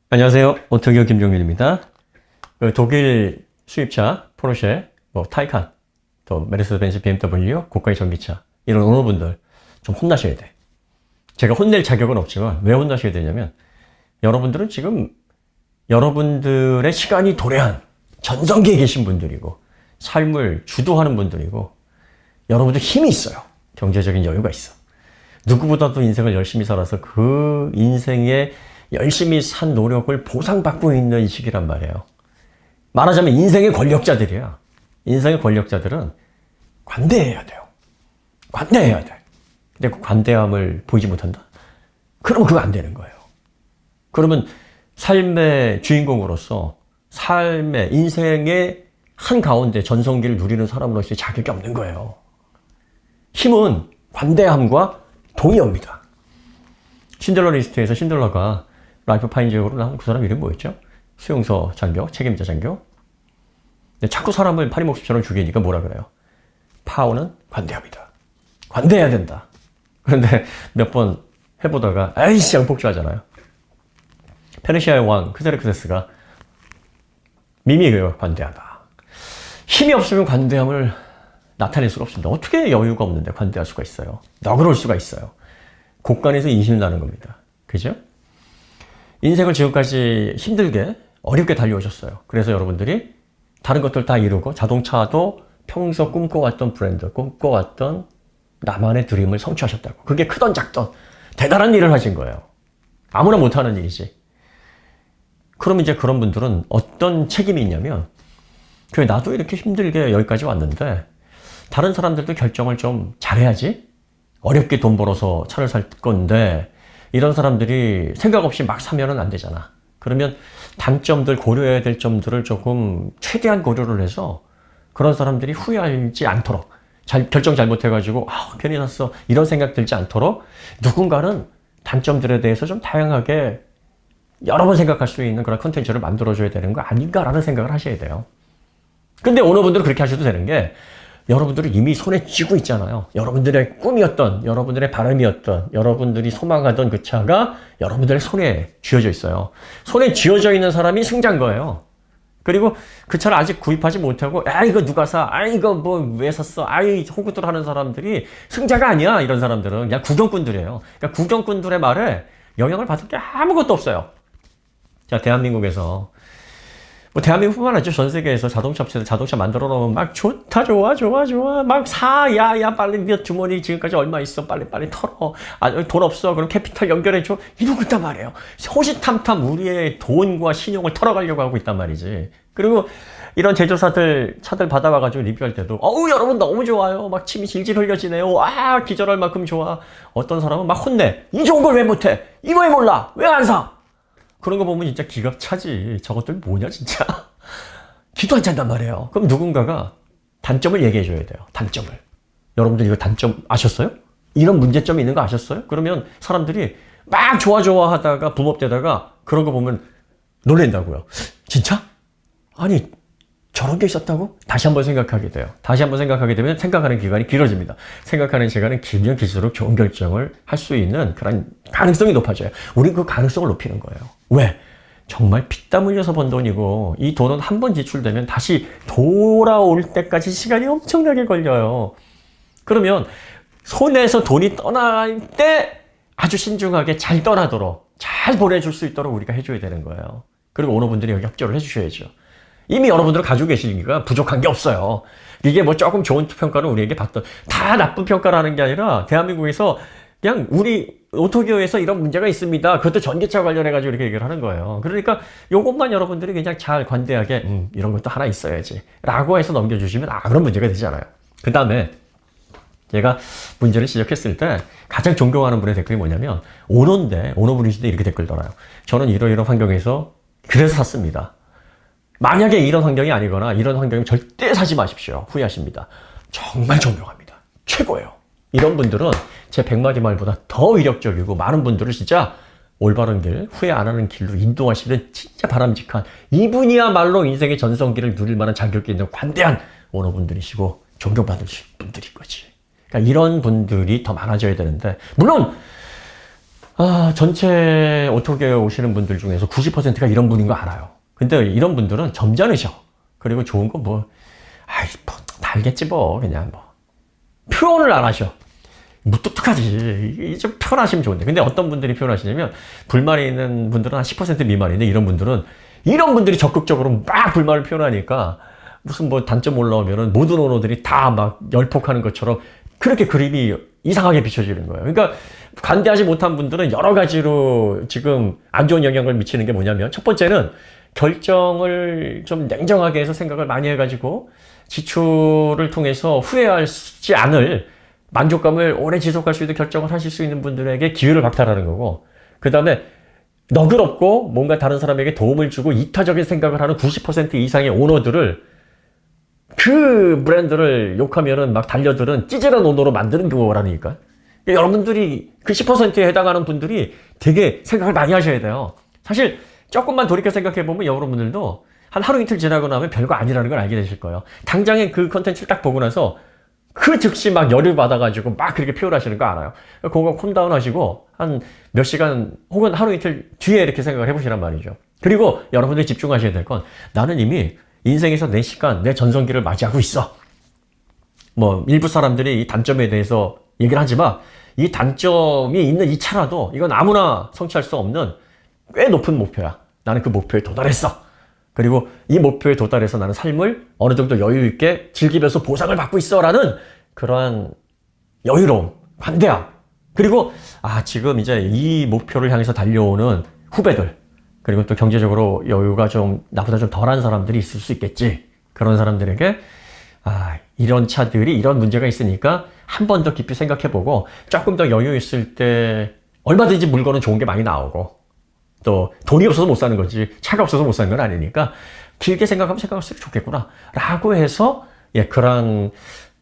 안녕하세요. 오토기어 김종민입니다. 독일 수입차, 포르쉐, 타이칸, 또 메르세데스 벤츠, BMW, 고가의 전기차 이런 오너분들 좀 혼나셔야 돼. 제가 혼낼 자격은 없지만 왜 혼나셔야 되냐면 여러분들은 지금 여러분들의 시간이 도래한 전성기에 계신 분들이고 삶을 주도하는 분들이고 여러분들 힘이 있어요. 경제적인 여유가 있어. 누구보다도 인생을 열심히 살아서 그 인생에 열심히 산 노력을 보상받고 있는 이 시기란 말이에요. 말하자면 인생의 권력자들이야. 인생의 권력자들은 관대해야 돼요. 관대해야 돼. 근데 그 관대함을 보이지 못한다? 그러면 그거 안 되는 거예요. 그러면 삶의 주인공으로서 삶의 인생의 한가운데 전성기를 누리는 사람으로서의 자격이 없는 거예요. 힘은 관대함과 동의어입니다. 신들러 리스트에서 신들러가 라이프 파인즈역으로 나온 그 사람 이름 뭐였죠? 수용소 장교, 책임자 장교. 근데 자꾸 사람을 파리목숨처럼 죽이니까 뭐라 그래요? 파워는 관대합니다. 관대해야 된다. 그런데 몇 번 해보다가 아이씨 하고 복주하잖아요. 페르시아의 왕 크세르크세스가 미미에게 관대하다. 힘이 없으면 관대함을 나타낼 수가 없습니다. 어떻게 여유가 없는데 관대할 수가 있어요? 너그러울 수가 있어요. 곡간에서 인심이 나는 겁니다. 그죠? 인생을 지금까지 힘들게 어렵게 달려오셨어요. 그래서 여러분들이 다른 것들 다 이루고 자동차도 평소 꿈꿔왔던 브랜드, 꿈꿔왔던 나만의 드림을 성취하셨다고. 그게 크던 작던 대단한 일을 하신 거예요. 아무나 못하는 일이지. 그럼 이제 그런 분들은 어떤 책임이 있냐면 그래 나도 이렇게 힘들게 여기까지 왔는데 다른 사람들도 결정을 좀 잘해야지. 어렵게 돈 벌어서 차를 살 건데 이런 사람들이 생각 없이 막 사면은 안 되잖아. 그러면 단점들, 고려해야 될 점들을 조금 최대한 고려를 해서 그런 사람들이 후회하지 않도록 결정 잘못해가지고 괜히 샀어 이런 생각 들지 않도록 누군가는 단점들에 대해서 좀 다양하게 여러 번 생각할 수 있는 그런 컨텐츠를 만들어줘야 되는 거 아닌가라는 생각을 하셔야 돼요. 근데 오너분들은 그렇게 하셔도 되는 게 여러분들은 이미 손에 쥐고 있잖아요. 여러분들의 꿈이었던, 여러분들의 바람이었던, 여러분들이 소망하던 그 차가 여러분들의 손에 쥐어져 있어요. 손에 쥐어져 있는 사람이 승자인 거예요. 그리고 그 차를 아직 구입하지 못하고 이거 누가 사? 이거 뭐 왜 샀어? 호구들 하는 사람들이 승자가 아니야. 이런 사람들은 그냥 구경꾼들이에요. 그러니까 구경꾼들의 말에 영향을 받을 게 아무것도 없어요. 자, 대한민국에서 대한민국뿐만 아니죠. 전 세계에서 자동차 업체들 자동차 만들어 놓으면 막 좋다, 좋아, 막 사, 야, 빨리 네 주머니 지금까지 얼마 있어, 빨리 털어. 돈 없어, 그럼 캐피탈 연결해줘. 이러고 있단 말이에요. 호시탐탐 우리의 돈과 신용을 털어가려고 하고 있단 말이지. 그리고 이런 제조사들 차들 받아와가지고 리뷰할 때도 여러분 너무 좋아요. 막 침이 질질 흘려지네요. 기절할 만큼 좋아. 어떤 사람은 막 혼내. 이 좋은 걸 왜 못해? 이거 왜 몰라? 왜 안 사? 그런 거 보면 진짜 기가 차지. 저것들 뭐냐 진짜. 기도 안 찬단 말이에요. 그럼 누군가가 단점을 얘기해 줘야 돼요. 단점을. 여러분들 이거 단점 아셨어요? 이런 문제점이 있는 거 아셨어요? 그러면 사람들이 막 좋아하다가 붐업되다가 그런 거 보면 놀랜다고요. 진짜? 아니 저런 게 있었다고? 다시 한번 생각하게 돼요. 다시 한번 생각하게 되면 생각하는 기간이 길어집니다. 생각하는 시간은 길면 길수록 좋은 결정을 할 수 있는 그런 가능성이 높아져요. 우린 그 가능성을 높이는 거예요. 왜? 정말 피땀 흘려서 번 돈이고 이 돈은 한 번 지출되면 다시 돌아올 때까지 시간이 엄청나게 걸려요. 그러면 손에서 돈이 떠날 때 아주 신중하게 잘 떠나도록 잘 보내줄 수 있도록 우리가 해줘야 되는 거예요. 그리고 오너분들이 여기 협조를 해주셔야죠. 이미 여러분들은 가지고 계시니까 부족한 게 없어요. 이게 뭐 조금 좋은 평가를 우리에게 받던 다 나쁜 평가라는 게 아니라 대한민국에서 그냥 우리 오토기어에서 이런 문제가 있습니다. 그것도 전기차 관련해가지고 이렇게 얘기를 하는 거예요. 그러니까 요것만 여러분들이 그냥 잘 관대하게 이런 것도 하나 있어야지 라고 해서 넘겨주시면 그런 문제가 되잖아요. 그 다음에 제가 문제를 지적했을 때 가장 존경하는 분의 댓글이 뭐냐면 오너인데 오너분이신데 이렇게 댓글 달아요. 저는 이러이러한 환경에서 그래서 샀습니다. 만약에 이런 환경이 아니거나 이런 환경이면 절대 사지 마십시오. 후회하십니다. 정말 존경합니다. 최고예요. 이런 분들은 제 100마디 말보다 더 위력적이고 많은 분들을 진짜 올바른 길, 후회 안 하는 길로 인도하시는 진짜 바람직한 이분이야말로 인생의 전성기를 누릴 만한 자격이 있는 관대한 오너분들이시고 존경받으실 분들인 거지. 그러니까 이런 분들이 더 많아져야 되는데 물론 전체 오토교에 오시는 분들 중에서 90%가 이런 분인 거 알아요. 근데 이런 분들은 점잖으셔. 그리고 좋은 거 뭐, 다 알겠지 뭐, 그냥 뭐. 표현을 안 하셔. 무뚝뚝하지. 좀 표현하시면 좋은데. 근데 어떤 분들이 표현하시냐면, 불만이 있는 분들은 한 10% 미만인데, 이런 분들이 적극적으로 막 불만을 표현하니까, 무슨 뭐 단점 올라오면은 모든 언어들이 다 막 열폭하는 것처럼 그렇게 그림이 이상하게 비춰지는 거예요. 그러니까 관대하지 못한 분들은 여러 가지로 지금 안 좋은 영향을 미치는 게 뭐냐면, 첫 번째는 결정을 좀 냉정하게 해서 생각을 많이 해가지고 지출을 통해서 후회하지 않을 만족감을 오래 지속할 수 있는 결정을 하실 수 있는 분들에게 기회를 박탈하는 거고, 그 다음에 너그럽고 뭔가 다른 사람에게 도움을 주고 이타적인 생각을 하는 90% 이상의 오너들을, 그 브랜드를 욕하면은 막 달려들은 찌질한 오너로 만드는 거라니까. 여러분들이 그 10%에 해당하는 분들이 되게 생각을 많이 하셔야 돼요. 사실 조금만 돌이켜 생각해보면 여러분들도 한 하루 이틀 지나고 나면 별거 아니라는 걸 알게 되실 거예요. 당장에 그 컨텐츠를 딱 보고 나서 그 즉시 막 열을 받아가지고 막 그렇게 표현하시는 거 알아요. 그거 콘다운 하시고 한 몇 시간 혹은 하루 이틀 뒤에 이렇게 생각을 해보시란 말이죠. 그리고 여러분들이 집중하셔야 될 건, 나는 이미 인생에서 내 시간, 내 전성기를 맞이하고 있어. 뭐 일부 사람들이 이 단점에 대해서 얘기를 하지만, 이 단점이 있는 이 차라도 이건 아무나 성취할 수 없는 꽤 높은 목표야. 나는 그 목표에 도달했어. 그리고 이 목표에 도달해서 나는 삶을 어느 정도 여유 있게 즐기면서 보상을 받고 있어라는 그러한 여유로움, 관대함. 그리고 지금 이제 이 목표를 향해서 달려오는 후배들, 그리고 또 경제적으로 여유가 좀 나보다 좀 덜한 사람들이 있을 수 있겠지. 그런 사람들에게 이런 차들이 이런 문제가 있으니까 한 번 더 깊이 생각해보고, 조금 더 여유 있을 때 얼마든지 물건은 좋은 게 많이 나오고, 또 돈이 없어서 못 사는 거지 차가 없어서 못 사는 건 아니니까 길게 생각하면 생각할수록 좋겠구나 라고 해서, 그런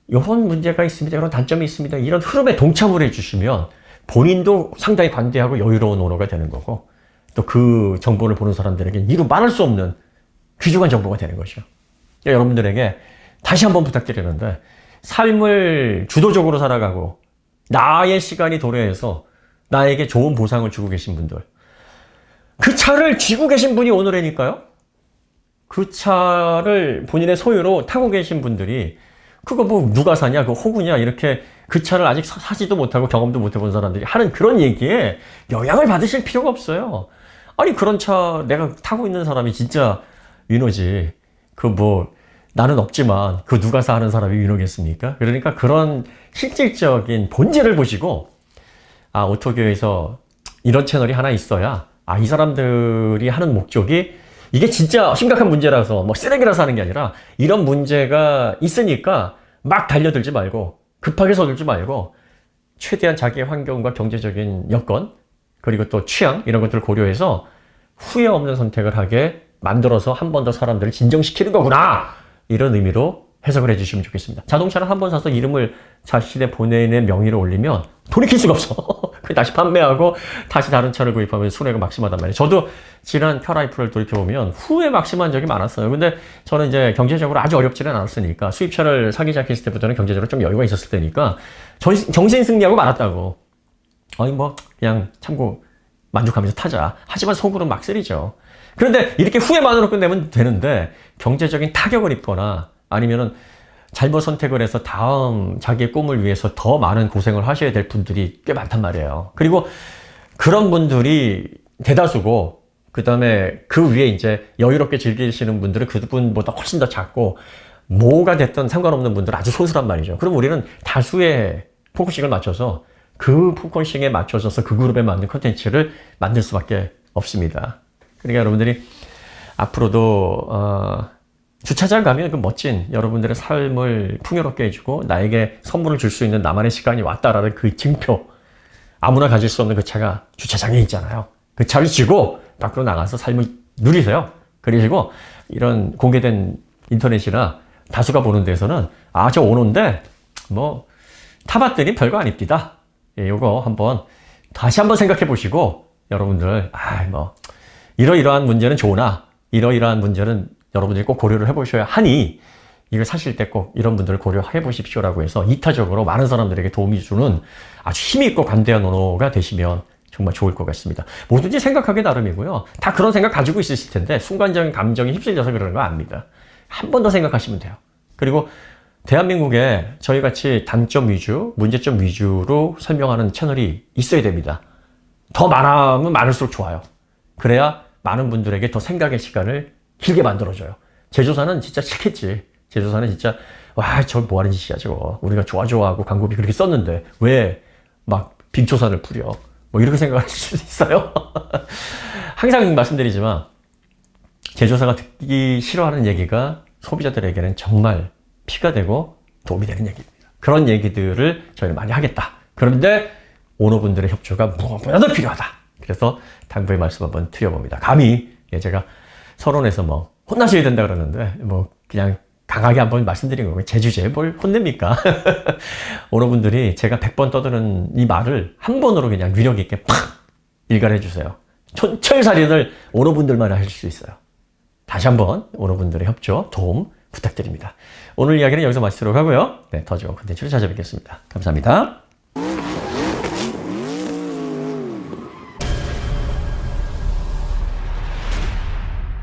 이런 문제가 있습니다, 이런 단점이 있습니다, 이런 흐름에 동참을 해주시면 본인도 상당히 관대하고 여유로운 오너가 되는 거고, 또 그 정보를 보는 사람들에게 이루 말할 수 없는 귀중한 정보가 되는 것이죠. 여러분들에게 다시 한번 부탁드리는데, 삶을 주도적으로 살아가고 나의 시간이 도래해서 나에게 좋은 보상을 주고 계신 분들, 그 차를 쥐고 계신 분이 오늘이니까요. 그 차를 본인의 소유로 타고 계신 분들이, 그거 뭐 누가 사냐, 그 호구냐, 이렇게 그 차를 아직 사지도 못하고 경험도 못 해본 사람들이 하는 그런 얘기에 영향을 받으실 필요가 없어요. 아니, 그런 차 내가 타고 있는 사람이 진짜 위너지. 그 뭐 나는 없지만 그 누가 사 하는 사람이 위너겠습니까? 그러니까 그런 실질적인 본질을 보시고, 오토교에서 이런 채널이 하나 있어야, 이 사람들이 하는 목적이 이게 진짜 심각한 문제라서 뭐 쓰레기라서 하는 게 아니라, 이런 문제가 있으니까 막 달려들지 말고 급하게 서둘지 말고, 최대한 자기의 환경과 경제적인 여건, 그리고 또 취향, 이런 것들을 고려해서 후회 없는 선택을 하게 만들어서 한 번 더 사람들을 진정시키는 거구나, 이런 의미로 해석을 해주시면 좋겠습니다. 자동차를 한 번 사서 이름을 자신의 본인의 명의로 올리면 돌이킬 수가 없어. 다시 판매하고 다시 다른 차를 구입하면 손해가 막심하단 말이에요. 저도 지난 펴라이프를 돌이켜보면 후회 막심한 적이 많았어요. 근데 저는 이제 경제적으로 아주 어렵지는 않았으니까, 수입차를 사기 시작했을 때부터는 경제적으로 좀 여유가 있었을 때니까 정신 승리하고 말았다고. 뭐 그냥 참고 만족하면서 타자. 하지만 속으로는 막 쓰리죠. 그런데 이렇게 후회만으로 끝내면 되는데, 경제적인 타격을 입거나 아니면은 잘못 선택을 해서 다음 자기의 꿈을 위해서 더 많은 고생을 하셔야 될 분들이 꽤 많단 말이에요. 그리고 그런 분들이 대다수고, 그 다음에 그 위에 이제 여유롭게 즐기시는 분들은 그분보다 훨씬 더 작고, 뭐가 됐든 상관없는 분들은 아주 소수란 말이죠. 그럼 우리는 다수의 포커싱을 맞춰서, 그 포커싱에 맞춰져서 그 그룹에 맞는 콘텐츠를 만들 수밖에 없습니다. 그러니까 여러분들이 앞으로도 주차장 가면 그 멋진 여러분들의 삶을 풍요롭게 해주고 나에게 선물을 줄 수 있는 나만의 시간이 왔다라는 그 증표, 아무나 가질 수 없는 그 차가 주차장에 있잖아요. 그 차를 쥐고 밖으로 나가서 삶을 누리세요. 그리고 이런 공개된 인터넷이나 다수가 보는 데서는 저 오는데 뭐 타봤더니 별거 아닙니다. 요거 다시 한번 생각해 보시고, 여러분들 뭐 이러이러한 문제는 좋으나 이러이러한 문제는 여러분들이 꼭 고려를 해보셔야 하니, 이걸 사실 때 꼭 이런 분들을 고려해 보십시오라고 해서 이타적으로 많은 사람들에게 도움이 주는 아주 힘있고 관대한 언어가 되시면 정말 좋을 것 같습니다. 뭐든지 생각하기 나름이고요. 다 그런 생각 가지고 있으실 텐데 순간적인 감정이 휩쓸려서 그러는 거 압니다. 한 번 더 생각하시면 돼요. 그리고 대한민국에 저희같이 단점 위주, 문제점 위주로 설명하는 채널이 있어야 됩니다. 더 많으면 많을수록 좋아요. 그래야 많은 분들에게 더 생각의 시간을 길게 만들어줘요. 제조사는 진짜 싫겠지. 제조사는 진짜 와, 저 뭐하는 짓이야 저거. 우리가 좋아하고 광고비 그렇게 썼는데 왜 막 빙초산을 뿌려. 뭐 이렇게 생각할 수도 있어요. 항상 말씀드리지만 제조사가 듣기 싫어하는 얘기가 소비자들에게는 정말 피가 되고 도움이 되는 얘기입니다. 그런 얘기들을 저희는 많이 하겠다. 그런데 오너분들의 협조가 무엇보다도 필요하다. 그래서 당부의 말씀 한번 드려봅니다. 감히 제가 서론에서 뭐 혼나셔야 된다 그러는데 뭐 그냥 강하게 한번 말씀드린 거고요. 제 주제에 뭘 혼냅니까? 오너분들이 제가 100번 떠드는 이 말을 한 번으로 그냥 위력 있게 팍 일관해 주세요. 촌철살인을 오너분들만 하실 수 있어요. 다시 한번 오너분들의 협조, 도움 부탁드립니다. 오늘 이야기는 여기서 마치도록 하고요. 네, 더 좋은 콘텐츠로 찾아뵙겠습니다. 감사합니다.